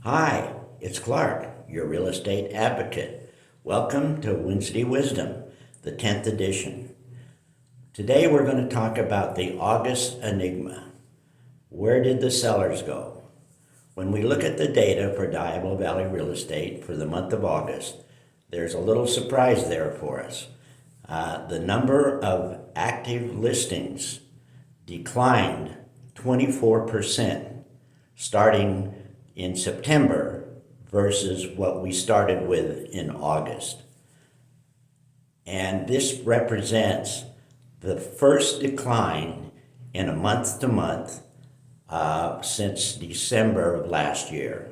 Hi, it's Clark, your real estate advocate. Welcome to Wednesday Wisdom, the 10th edition. Today we're going to talk about the August ENIGMA. Where did the sellers go? When we look at the data for Diablo Valley real estate for the month of August, there's a little surprise there for us. The number of active listings declined 24% starting in September versus what we started with in August. And this represents the first decline in a month-to-month since December of last year.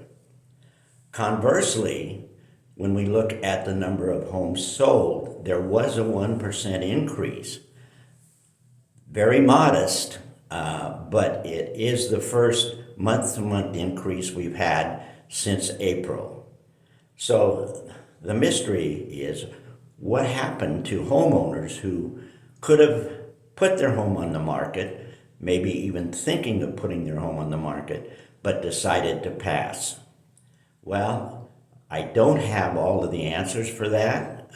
Conversely, when we look at the number of homes sold, there was a 1% increase. Very modest, but it is the first month-to-month increase we've had since April. So the mystery is what happened to homeowners who could have put their home on the market, maybe even thinking of putting their home on the market, but decided to pass. Well, I don't have all of the answers for that.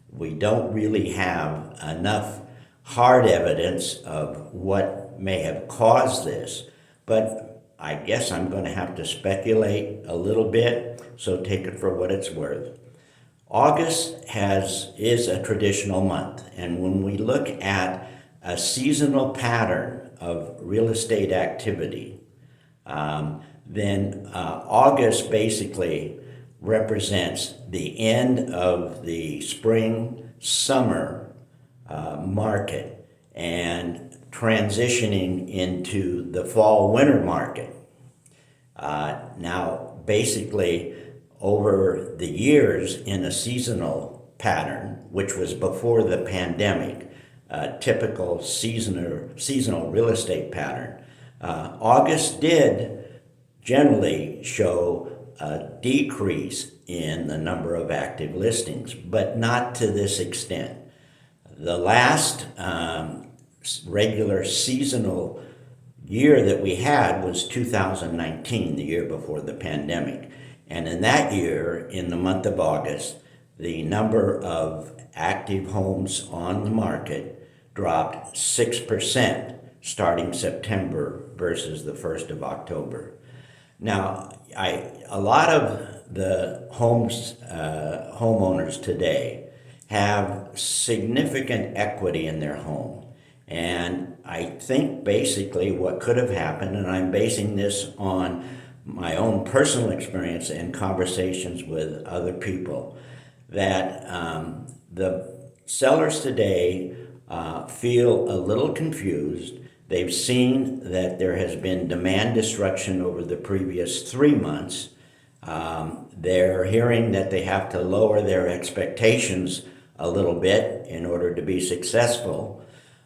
We don't really have enough hard evidence of what may have caused this, but I guess I'm going to have to speculate a little bit, so take it for what it's worth. August is a traditional month, and when we look at a seasonal pattern of real estate activity, then August basically represents the end of the spring-summer market and transitioning into the fall-winter market. Now, basically, over the years in a seasonal pattern, which was before the pandemic, typical seasonal real estate pattern, August did generally show a decrease in the number of active listings, but not to this extent. The last regular seasonal year that we had was 2019, the year before the pandemic. And in that year, in the month of August, the number of active homes on the market dropped 6% starting September versus the 1st of October. Now, a lot of the homeowners today have significant equity in their home. And I think basically what could have happened, and I'm basing this on my own personal experience and conversations with other people, that the sellers today feel a little confused. They've seen that there has been demand destruction over the previous 3 months. They're hearing that they have to lower their expectations a little bit in order to be successful.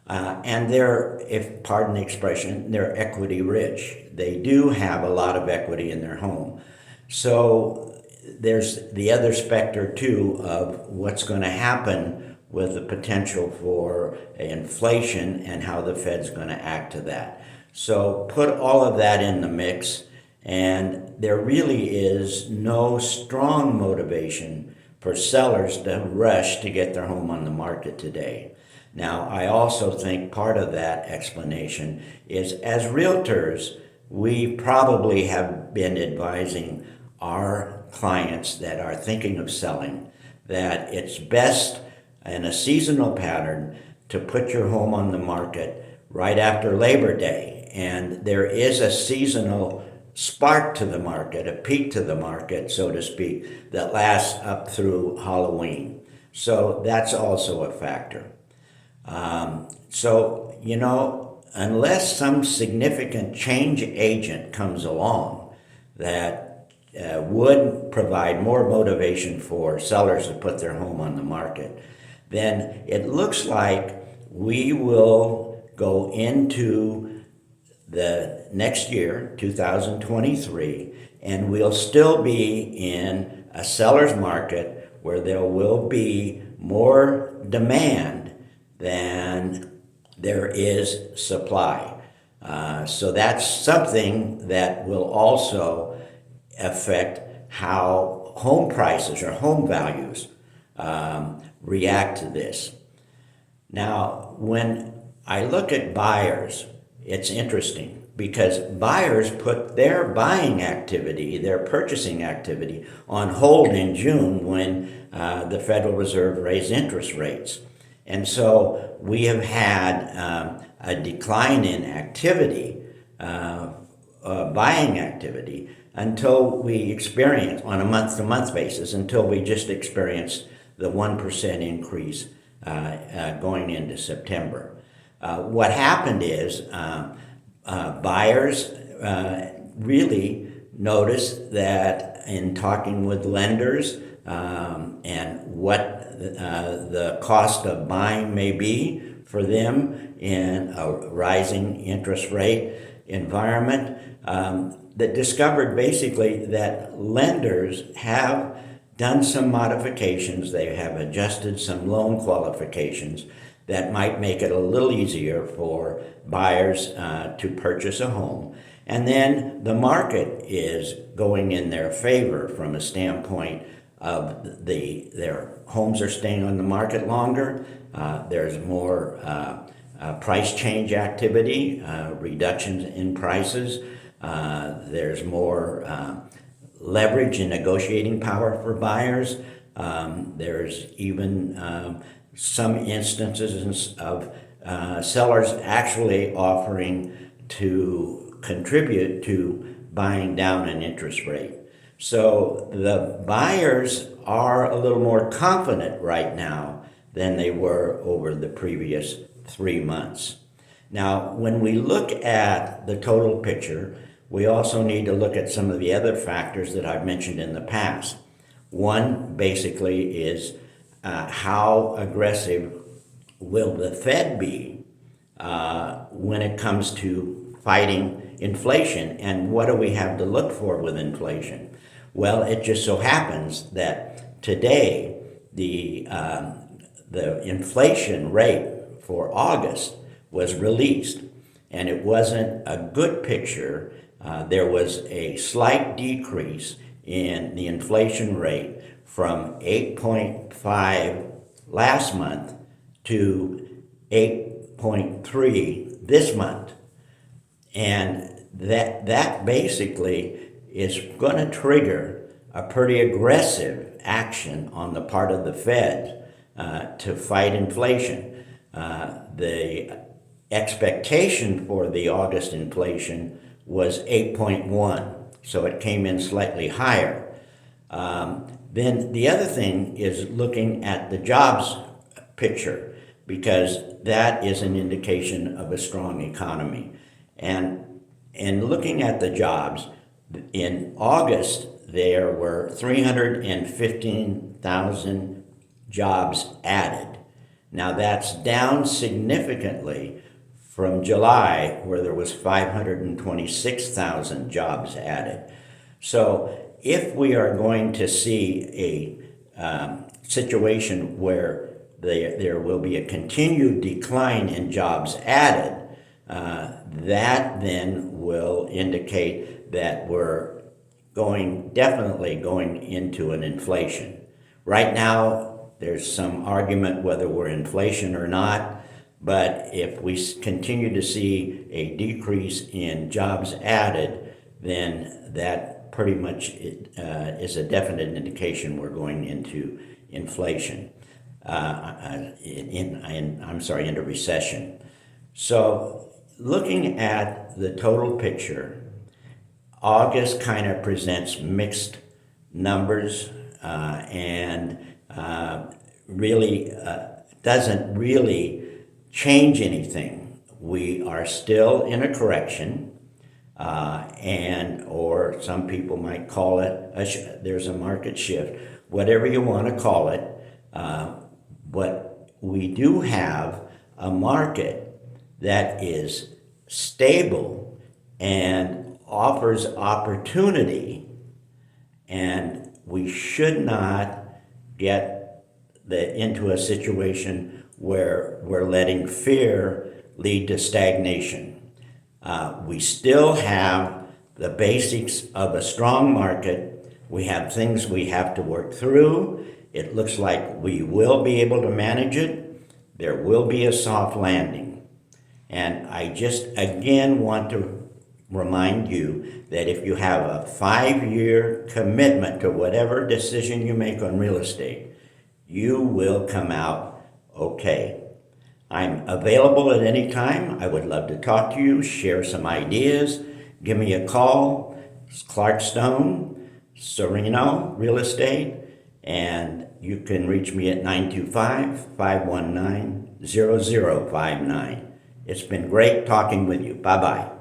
And they're, if pardon the expression, they're equity rich. They do have a lot of equity in their home. So there's the other specter too of what's going to happen with the potential for inflation and how the Fed's going to act to that. So put all of that in the mix, and there really is no strong motivation for sellers to rush to get their home on the market today. Now, I also think part of that explanation is, as realtors, we probably have been advising our clients that are thinking of selling that it's best in a seasonal pattern to put your home on the market right after Labor Day. And there is a seasonal spark to the market, a peak to the market, so to speak, that lasts up through Halloween. So that's also a factor. Unless some significant change agent comes along that would provide more motivation for sellers to put their home on the market, then it looks like we will go into the next year, 2023, and we'll still be in a seller's market where there will be more demand than there is supply. So that's something that will also affect how home prices or home values react to this. Now, when I look at buyers, it's interesting because buyers put their buying activity, their purchasing activity, on hold in June when the Federal Reserve raised interest rates. And so we have had a decline in activity, buying activity, until we experience, on a month-to-month basis, until we just experienced the 1% increase going into September. What happened is buyers really noticed that in talking with lenders and what the cost of buying may be for them in a rising interest rate environment, that discovered basically that lenders have done some modifications. They have adjusted some loan qualifications that might make it a little easier for buyers to purchase a home. And then the market is going in their favor from a standpoint of their homes are staying on the market longer. There's more price change activity, reductions in prices. There's more leverage and negotiating power for buyers. There's even some instances of sellers actually offering to contribute to buying down an interest rate. So the buyers are a little more confident right now than they were over the previous 3 months. Now, when we look at the total picture, we also need to look at some of the other factors that I've mentioned in the past. One basically is how aggressive will the Fed be when it comes to fighting inflation, and what do we have to look for with inflation? Well, it just so happens that today the inflation rate for August was released, and it wasn't a good picture. There was a slight decrease in the inflation rate from 8.5 last month to 8.3 this month. And that basically is going to trigger a pretty aggressive action on the part of the Fed to fight inflation. The expectation for the August inflation was 8.1, so it came in slightly higher. Then the other thing is looking at the jobs picture, because that is an indication of a strong economy. And looking at the jobs, in August there were 315,000 jobs added. Now that's down significantly from July, where there was 526,000 jobs added. So if we are going to see a situation where there will be a continued decline in jobs added, that then will indicate that we're definitely going into an inflation. Right now, there's some argument whether we're inflation or not, but if we continue to see a decrease in jobs added, then that pretty much is a definite indication we're going into inflation. Into recession. So looking at the total picture, August kind of presents mixed numbers and really doesn't really change anything. We are still in a correction, or some people might call it there's a market shift, whatever you want to call it. But we do have a market that is stable and offers opportunity, and we should not get into a situation where we're letting fear lead to stagnation. We still have the basics of a strong market. We have things we have to work through. It looks like we will be able to manage it. There will be a soft landing. And I just again want to remind you that if you have a 5-year commitment to whatever decision you make on real estate, you will come out okay. I'm available at any time. I would love to talk to you, share some ideas. Give me a call. It's Clark Stone, Sereno Real Estate, and you can reach me at 925-519-0059. It's been great talking with you. Bye-bye.